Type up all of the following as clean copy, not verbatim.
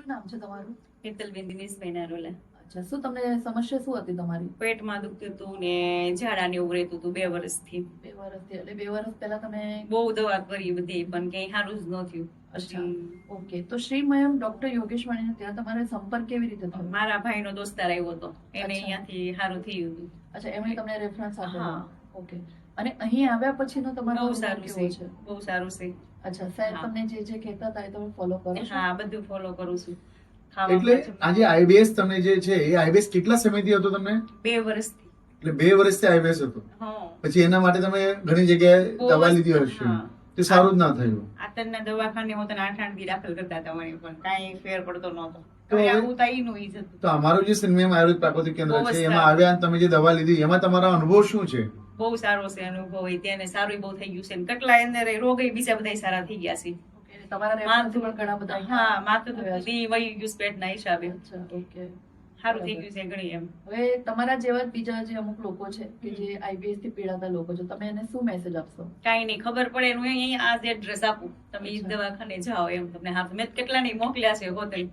શું નામ છે તમારું? હેતલબેન દિનેશભાઈ નારોલા. અચ્છા, શું તમને સમસ્યા શું હતી તમારી? પેટમાં દુખતું હતું ને ઝાડા ને એવું રહેતું હતું 2 વર્ષથી. 2 વર્ષથી એટલે 2 વર્ષ પહેલા તમે બહુ દવા કરી બધી પણ કઈ સારું જ ન થયું. અચ્છા, ઓકે. તો શ્રી મયમ ડોક્ટર યોગેશ વાણીને ત્યાં તમારે સંપર્ક કેવી રીતે થયો? મારા ભાઈનો દોસ્તાર આવ્યો હતો, એને અચ્છા. અહીંયાથી સારું થયું હતું. અચ્છા, એમણે તમને રેફરન્સ આપેલો? હા. ઓકે. અને અહીં આવ્યા પછીનો તમારો બહુ અનુભવ સારું કેવો છે, છે? બહુ સારું છે. અચ્છા, સાહેબ હા. તમને જે કહેતા હતા એ તમે ફોલો કરો છો? હા, બધું ફોલો કરું છું. એટલે આજે આઈબીએસ તમને જે છે એ આઈબીએસ કેટલા સમયથી હતો તમને? 2 વર્ષથી. એટલે 2 વર્ષથી આઈબીએસ હતો. હા. પછી એના માટે તમે ઘણી જગ્યાએ બહુ દવા જ- લીધી હશે, હા. તે સારું જ ના થયું. આતરના દવાખાને હું તને 8 દી દાખલ કરતા હતા મને પણ કાંઈ ફેર પડતો નહોતો. તો હવે હવે- આવું તાઈનું ઈ જ હતું. તો અમારું જે સિનેમ આયુર્વેદ પ્રાકૃતિક કેન્દ્ર બહુ જ છે એમાં સારું. આવ્યા અને તમે જે દવા લીધી એમાં તમારો અનુભવ શું છે? બહુ સારો છે અનુભવ, એ તેને સારું બહુ થઈ ગયું છે ને કેટલા અંદર રોગ બીજા બધા સારા થઈ ગયા છે. ઓકે. તમારા રેફરન્સ પણ ઘણા બધા હા, માથું આવ્યા છે. દી વહી ગયું છે પેટના હિસાબે. અચ્છા, ઓકે. સારું થઈ ગયું છે ઘણી એમ. હવે તમારા જેવા જ બીજા જે અમુક લોકો છે કે જે આઈબીએસ થી પીડાતા લોકો છે, તમે એને શું મેસેજ આપશો? કાંઈ નહીં, ખબર પડે એનું અહીં આ જ એડ્રેસ આપું, તમે ઈ અચ્છા. દવાખાને જાઓ એમ તમને હાથ. મેં કેટલા નહીં મોકલ્યા છે હોટેલ.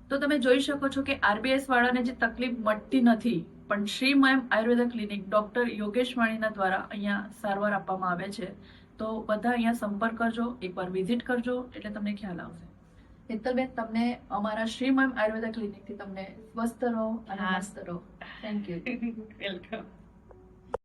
તો તમે જોઈ શકો છો કે આરબીએસ વાળાને જે તકલીફ મટતી નથી, પણ શ્રી મયમ આયુર્વેદિક ક્લિનિક ડોક્ટર યોગેશ વાણીના દ્વારા અહીંયા સારવાર આપવામાં આવે છે. તો બધા અહીંયા સંપર્ક કરજો, એકવાર વિઝિટ કરજો એટલે તમને ખ્યાલ આવશે. હેતલબેન, તમને અમારા શ્રી મયમ આયુર્વેદિક ક્લિનિકથી તમને સ્વસ્થ રહો અને હા. મસ્ત રહો. Thank you. વેલકમ.